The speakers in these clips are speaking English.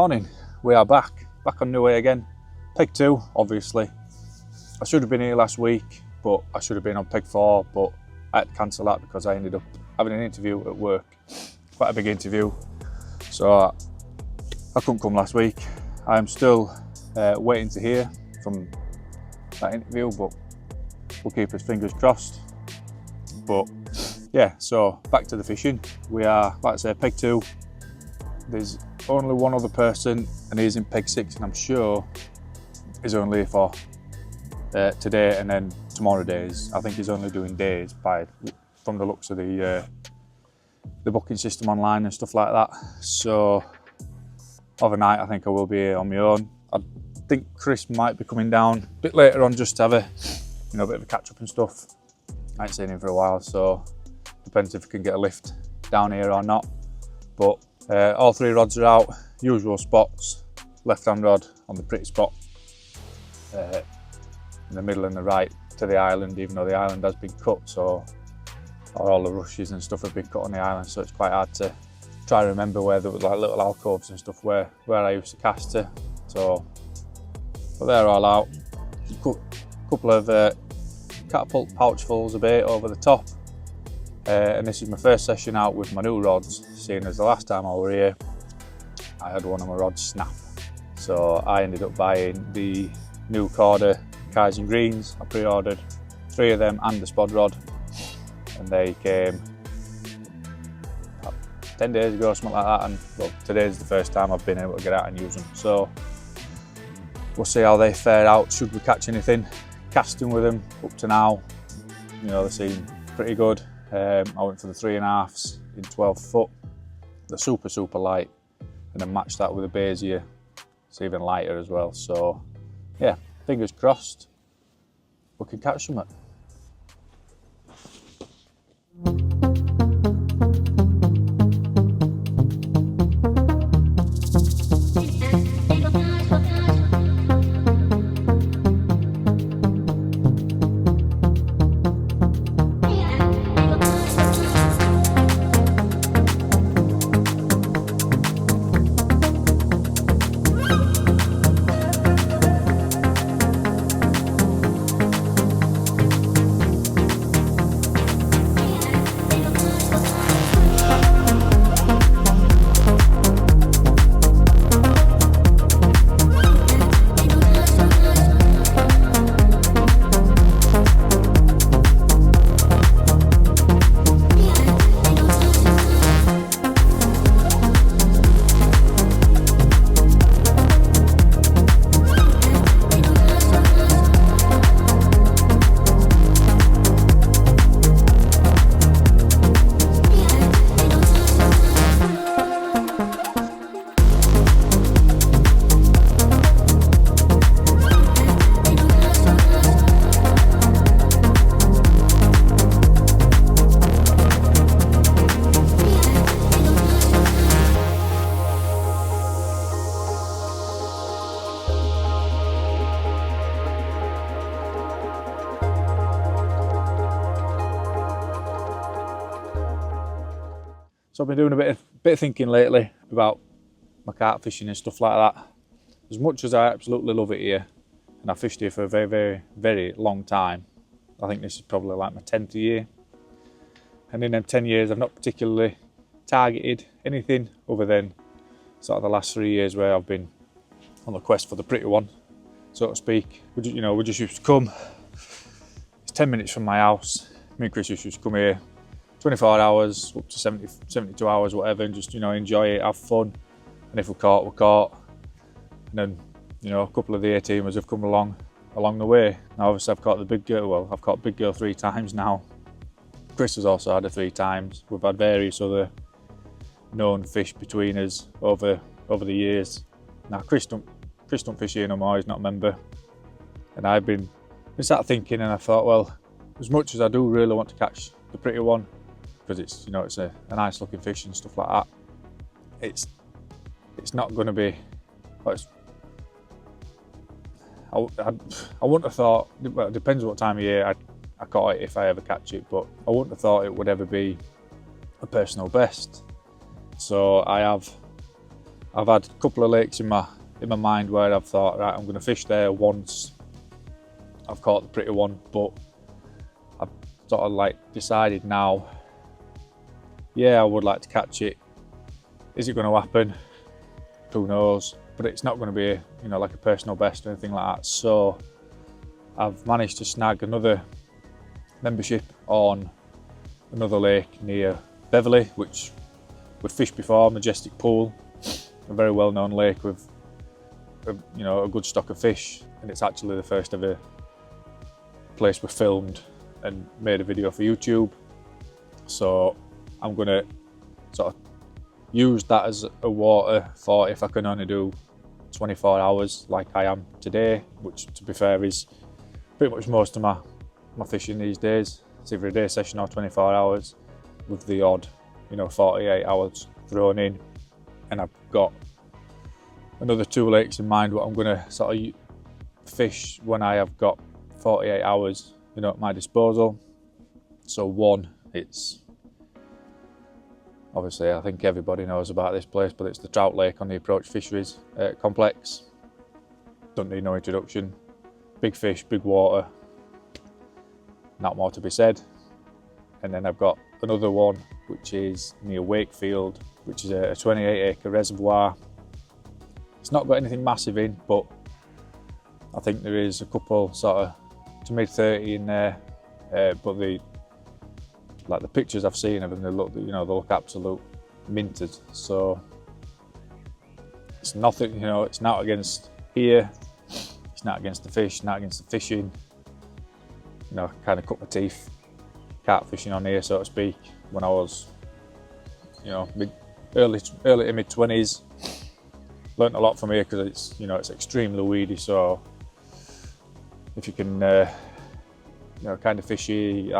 Morning, we are back on Newhay again. Peg 2, obviously. I should have been here last week, but I should have been on Peg 4, but I had to cancel that because I ended up having an interview at work. Quite a big interview, so I couldn't come last week. I'm still waiting to hear from that interview, but we'll keep his fingers crossed. But yeah, so back to the fishing. We are, like I say, Peg 2. There's only one other person and he's in Peg 6, and I'm sure he's only for today and then tomorrow days. I think he's only doing days from the looks of the booking system online and stuff like that. So overnight I think I will be here on my own. I think Chris might be coming down a bit later on just to have a bit of a catch up and stuff. I ain't seen him for a while, so depends if we can get a lift down here or not. But all 3 rods are out, usual spots. Left hand rod on the pretty spot in the middle and the right to the island, even though the island has been cut, so all the rushes and stuff have been cut on the island, so it's quite hard to try and remember where there was like little alcoves and stuff where I used to cast to. So but they're all out. A couple of catapult pouchfuls of bait over the top. And this is my first session out with my new rods, seeing as the last time I were here I had one of my rods snap. So I ended up buying the new Corda Kaizen Greens. I pre-ordered 3 of them and the spod rod, and they came about 10 days ago, something like that, and well, today's the first time I've been able to get out and use them. So we'll see how they fare out, should we catch anything. Casting with them up to now, they seem pretty good. I went for the 3.5s in 12 foot. They're super light, and then matched that with a Bezier. It's even lighter as well. So yeah, fingers crossed we can catch some. So I've been doing a bit of thinking lately about my carp fishing and stuff like that. As much as I absolutely love it here, and I fished here for a very long time. I think this is probably like my 10th year. And in them 10 years I've not particularly targeted anything other than sort of the last 3 years where I've been on the quest for the pretty one, so to speak. We just used to come. It's 10 minutes from my house. Me and Chris used to come here 24 hours, up to 72 hours, whatever, and just, enjoy it, have fun. And if we're caught, we're caught. And then, a couple of the A-teamers have come along the way. Now, obviously, I've caught the big girl. Well, I've caught big girl 3 times now. Chris has also had her 3 times. We've had various other known fish between us over the years. Now, Chris don't fish here no more. He's not a member. And I've been sat thinking, and I thought, well, as much as I do really want to catch the pretty one, because it's it's a nice looking fish and stuff like that, it's not going to be. Well, I wouldn't have thought. Well, it depends what time of year I caught it, if I ever catch it, but I wouldn't have thought it would ever be a personal best. So I have I've had a couple of lakes in my mind where I've thought, right, I'm going to fish there once. I've caught the pretty one, but I've sort of like decided now, yeah, I would like to catch it. Is it going to happen? Who knows? But it's not going to be, you know, like a personal best or anything like that. So I've managed to snag another membership on another lake near Beverley, which we've fished before, Majestic Pool, a very well-known lake with you know, a good stock of fish, and it's actually the first ever place we filmed and made a video for YouTube. So I'm going to sort of use that as a water for if I can only do 24 hours like I am today, which to be fair is pretty much most of my fishing these days. It's either a day session or 24 hours with the odd, you know, 48 hours thrown in. And I've got another 2 lakes in mind what I'm going to sort of fish when I have got 48 hours, you know, at my disposal. So one, it's obviously, I think everybody knows about this place, but it's the Trout Lake on the Approach Fisheries complex. Don't need no introduction. Big fish, big water, not more to be said. And then I've got another one which is near Wakefield, which is a 28 acre reservoir. It's not got anything massive in, but I think there is a couple sort of to mid 30 in there. But the pictures I've seen of them, they look absolute minted. So it's nothing, you know, it's not against here, it's not against the fish, not against the fishing. You know, kind of cut my teeth carp fishing on here, so to speak, when I was, you know, early to mid 20s. Learned a lot from here because it's, you know, it's extremely weedy. So if you can, you know, kind of fishy,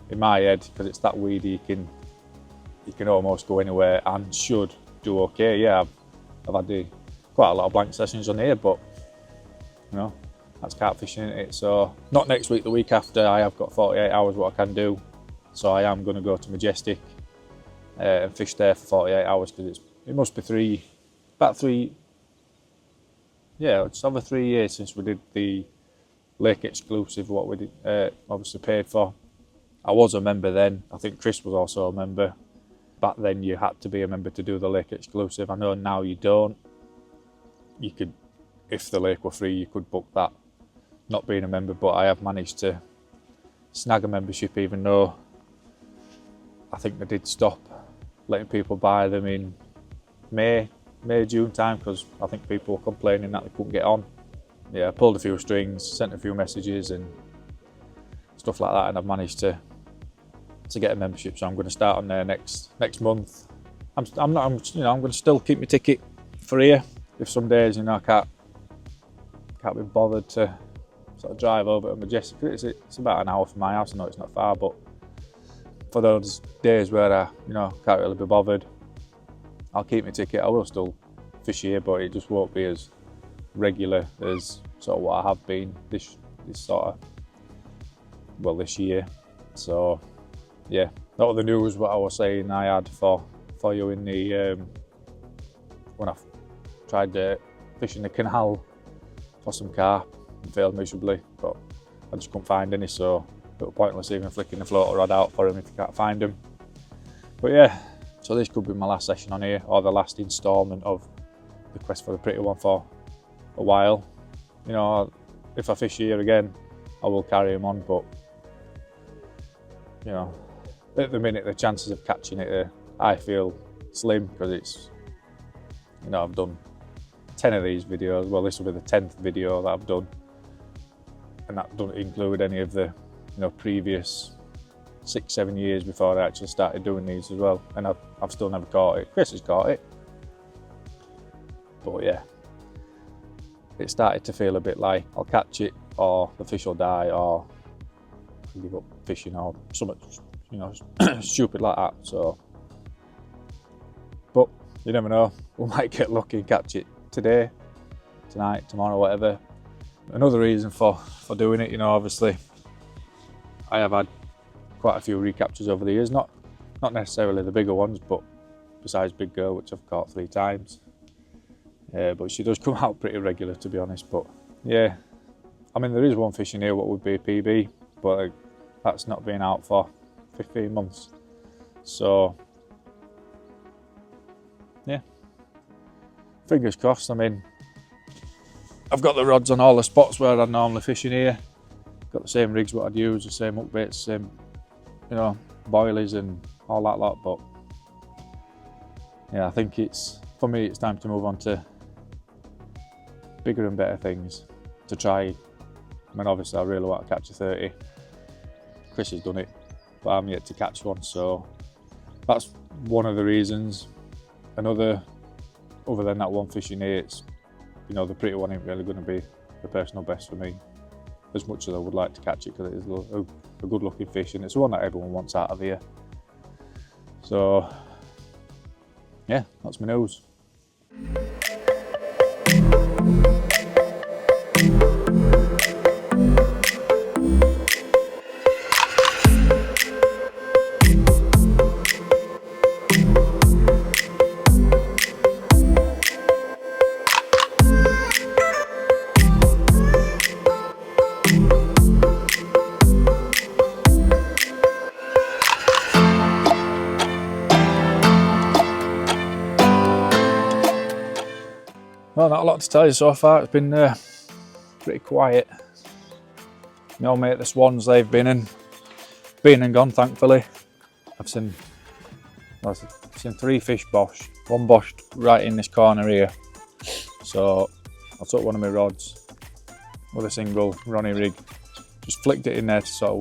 in my head, because it's that weedy, you can almost go anywhere and should do okay. Yeah, I've had quite a lot of blank sessions on here, but you know, that's carp fishing, isn't it? So not next week, the week after, I have got 48 hours what I can do. So I am going to go to Majestic and fish there for 48 hours because it must be about three, yeah, it's over 3 years since we did the lake exclusive, what we did, obviously paid for. I was a member then. I think Chris was also a member. Back then you had to be a member to do the lake exclusive. I know now you don't. You could, if the lake were free, you could book that not being a member, but I have managed to snag a membership, even though I think they did stop letting people buy them in May, June time, because I think people were complaining that they couldn't get on. Yeah, I pulled a few strings, sent a few messages and stuff like that, and I've managed to get a membership. So I'm going to start on there next month. I'm going to still keep my ticket for here. If some days, you know, I can't be bothered to sort of drive over to Majestic. It's about an hour from my house. I know it's not far, but for those days where I, you know, can't really be bothered, I'll keep my ticket. I will still fish here, but it just won't be as regular as sort of what I have been this year. So yeah, that was the news what I was saying I had for you in the when I tried fishing the canal for some carp and failed miserably, but I just couldn't find any, so it was pointless even flicking the floater rod out for him if you can't find him. But yeah, so this could be my last session on here, or the last instalment of the quest for the pretty one for a while. You know, if I fish here again, I will carry him on, but you know, at the minute the chances of catching it I feel slim, because it's, you know, I've done 10 of these videos. Well, this will be the 10th video that I've done, and that doesn't include any of the, you know, previous 6-7 years before I actually started doing these as well, and I've still never caught it. Chris has caught it, but yeah, it started to feel a bit like I'll catch it or the fish will die, or I'll give up fishing, or something, you know, stupid like that. So, but you never know, we might get lucky and catch it today, tonight, tomorrow, whatever. Another reason for doing it, you know, obviously I have had quite a few recaptures over the years, not necessarily the bigger ones, but besides Big Girl, which I've caught 3 times, but she does come out pretty regular, to be honest. But yeah, I mean, there is one fish in here what would be a PB, but that's not been out for 15 months. So yeah, fingers crossed. I mean, I've got the rods on all the spots where I'd normally fish in here. Got the same rigs what I'd use, the same hook baits, same, you know, boilies and all that lot. But yeah, I think for me it's time to move on to bigger and better things to try. I mean, obviously I really want to catch a 30. Chris has done it, but I'm yet to catch one, so that's one of the reasons. Another, other than that one fish in here, it's, you know, the pretty one ain't really going to be the personal best for me, as much as I would like to catch it, because it is a good looking fish and it's the one that everyone wants out of here. So yeah, that's my news. Well, not a lot to tell you so far. It's been pretty quiet. My old mate, the swans, they've been and gone, thankfully. I've seen 3 fish bosh. One boshed right in this corner here. So I took one of my rods with a single Ronnie rig, just flicked it in there to sort of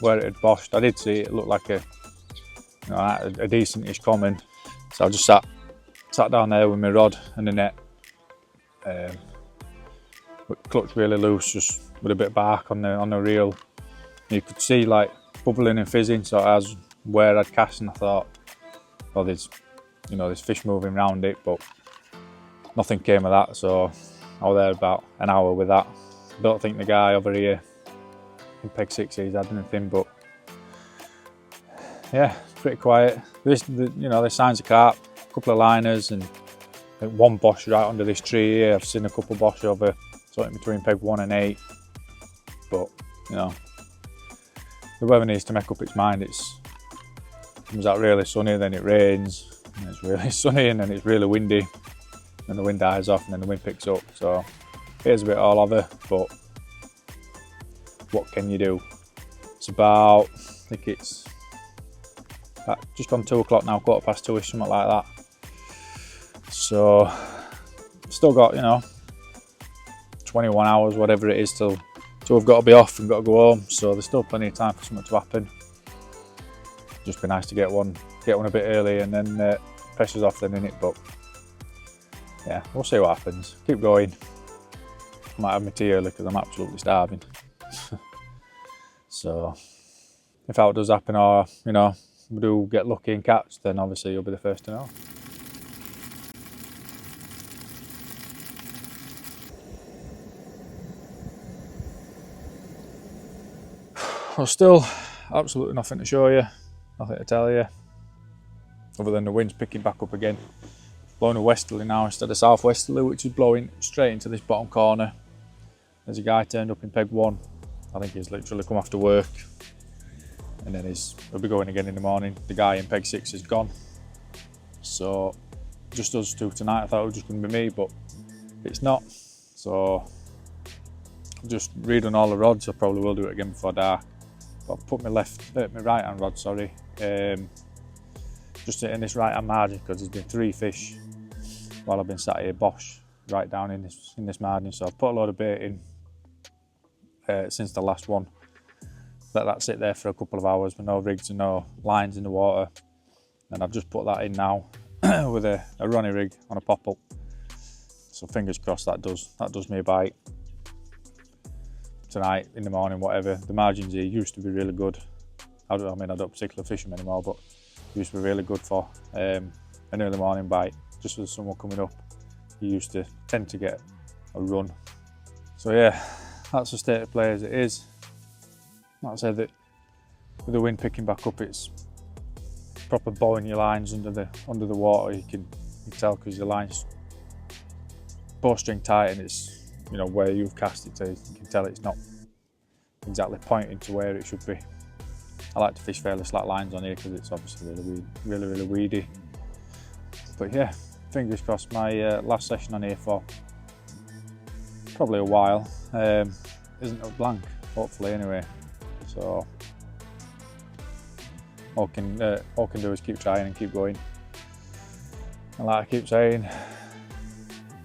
where it had boshed. I did see it looked like a decent-ish common. So I just sat down there with my rod and the net. Clutch really loose, just with a bit of bark on the reel. You could see like bubbling and fizzing, so as where I'd cast, and I thought, well, there's fish moving around it, but nothing came of that. So I was there about an hour with that. I don't think the guy over here in Peg 6 he's had anything, but yeah, it's pretty quiet. There's signs of carp, a couple of liners, and I think one bosh right under this tree here. I've seen a couple bosh over, sort of between peg 1 and 8. But, you know, the weather needs to make up its mind. It comes out really sunny, then it rains, and it's really sunny, and then it's really windy. Then the wind dies off, and then the wind picks up. So here's a bit all over, but what can you do? It's about, I think it's just gone 2 o'clock now, 2:15ish, something like that. So still got, 21 hours, whatever it is, till we've got to be off and got to go home. So there's still plenty of time for something to happen. Just be nice to get one a bit early, and then pressure's off then, innit? But yeah, we'll see what happens. Keep going. I might have my tea early because I'm absolutely starving. So if that does happen, or we do get lucky and catch, then obviously you'll be the first to know. Well, still absolutely nothing to show you, nothing to tell you, other than the wind's picking back up again. Blowing a westerly now instead of southwesterly, which is blowing straight into this bottom corner. There's a guy turned up in peg 1. I think he's literally come after work, and then he'll be going again in the morning. The guy in peg 6 is gone. So just us two tonight. I thought it was just going to be me, but it's not. So I've just redone all the rods. I probably will do it again before dark. I've put my right hand rod, sorry, just in this right hand margin, because there's been 3 fish while I've been sat here bosh right down in this margin. So I've put a load of bait in since the last one. Let that sit there for a couple of hours with no rigs and no lines in the water. And I've just put that in now with a Ronnie rig on a pop-up. So fingers crossed that does me a bite tonight, in the morning, whatever. The margins here used to be really good. I don't particularly fish them anymore, but used to be really good for an early morning bite. Just with someone coming up, you used to tend to get a run. So yeah, that's the state of play as it is. Like I said, that with the wind picking back up, it's proper bowing your lines under the water. You can tell, because your line's bowstring tight and it's, you know, where you've cast it to, you can tell it's not exactly pointing to where it should be. I like to fish fairly slack lines on here because it's obviously really weedy. But yeah, fingers crossed, my last session on here for probably a while isn't a blank, hopefully anyway. So all can do is keep trying and keep going. And like I keep saying,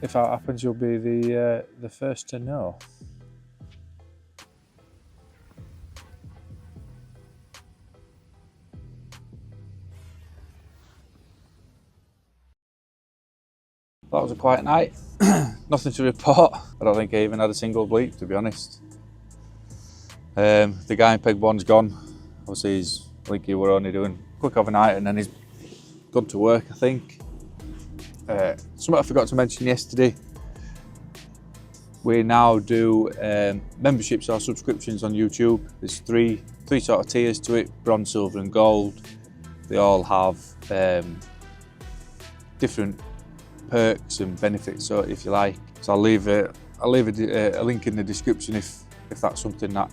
if that happens, you'll be the first to know. That was a quiet night. Nothing to report. I don't think I even had a single bleep, to be honest. The guy in peg one's gone. Obviously, I think he were only doing quick overnight and then he's gone to work, I think. Something I forgot to mention yesterday. We now do memberships or subscriptions on YouTube. There's three sort of tiers to it: bronze, silver, and gold. They all have different perks and benefits, so if you like. So I'll leave a link in the description if that's something that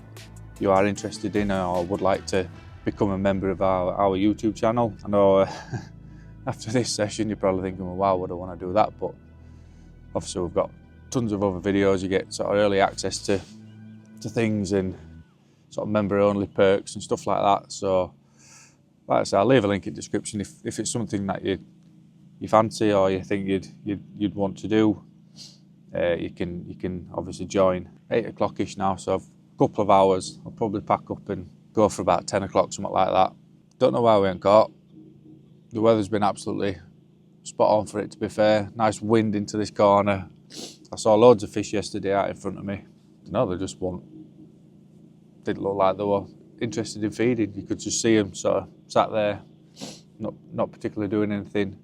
you are interested in or would like to become a member of our YouTube channel. I know after this session you're probably thinking, well, wow, would I want to do that? But obviously we've got tons of other videos. You get sort of early access to things and sort of member only perks and stuff like that. So like I say, I'll leave a link in the description if it's something that you fancy or you think you'd want to do. You can obviously join 8 o'clock-ish now, so I've a couple of hours. I'll probably pack up and go for about 10 o'clock, something like that. Don't know why we ain't caught. The weather's been absolutely spot on for it, to be fair. Nice wind into this corner. I saw loads of fish yesterday out in front of me. No, they just didn't look like they were interested in feeding. You could just see them sort of sat there, not particularly doing anything.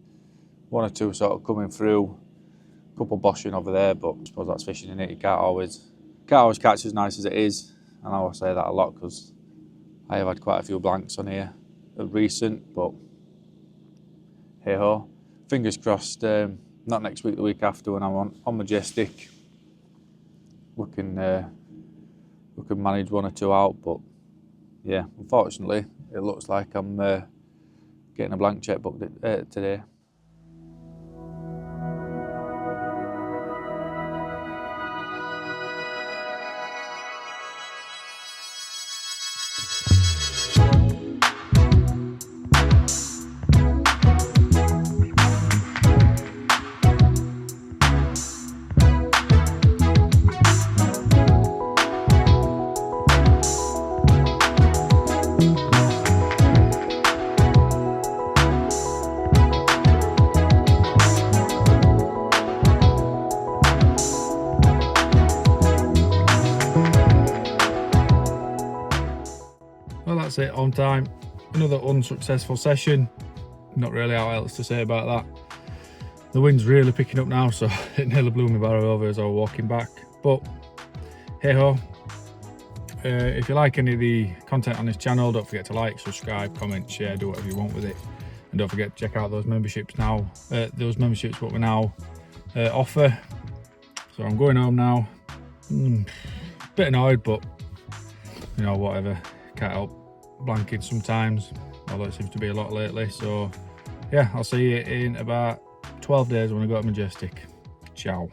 One or two sort of coming through, a couple boshing over there, but I suppose that's fishing in it. You can't always catch as nice as it is, and I always say that a lot because I have had quite a few blanks on here of recent, but hey ho. Fingers crossed, not next week, the week after when I'm on Majestic, we can manage one or two out, but yeah, unfortunately, it looks like I'm getting a blank checkbook today. Well, that's it, on time. Another unsuccessful session. Not really how else to say about that. The wind's really picking up now, so it nearly blew my barrow over as I was walking back. But hey ho. If you like any of the content on this channel, don't forget to like, subscribe, comment, share, do whatever you want with it. And don't forget to check out those memberships now. Those memberships what we now offer. So I'm going home now. Bit annoyed, but you know, whatever. Can't help blanking sometimes, although it seems to be a lot lately. So yeah, I'll see you in about 12 days when I go to Majestic. Ciao.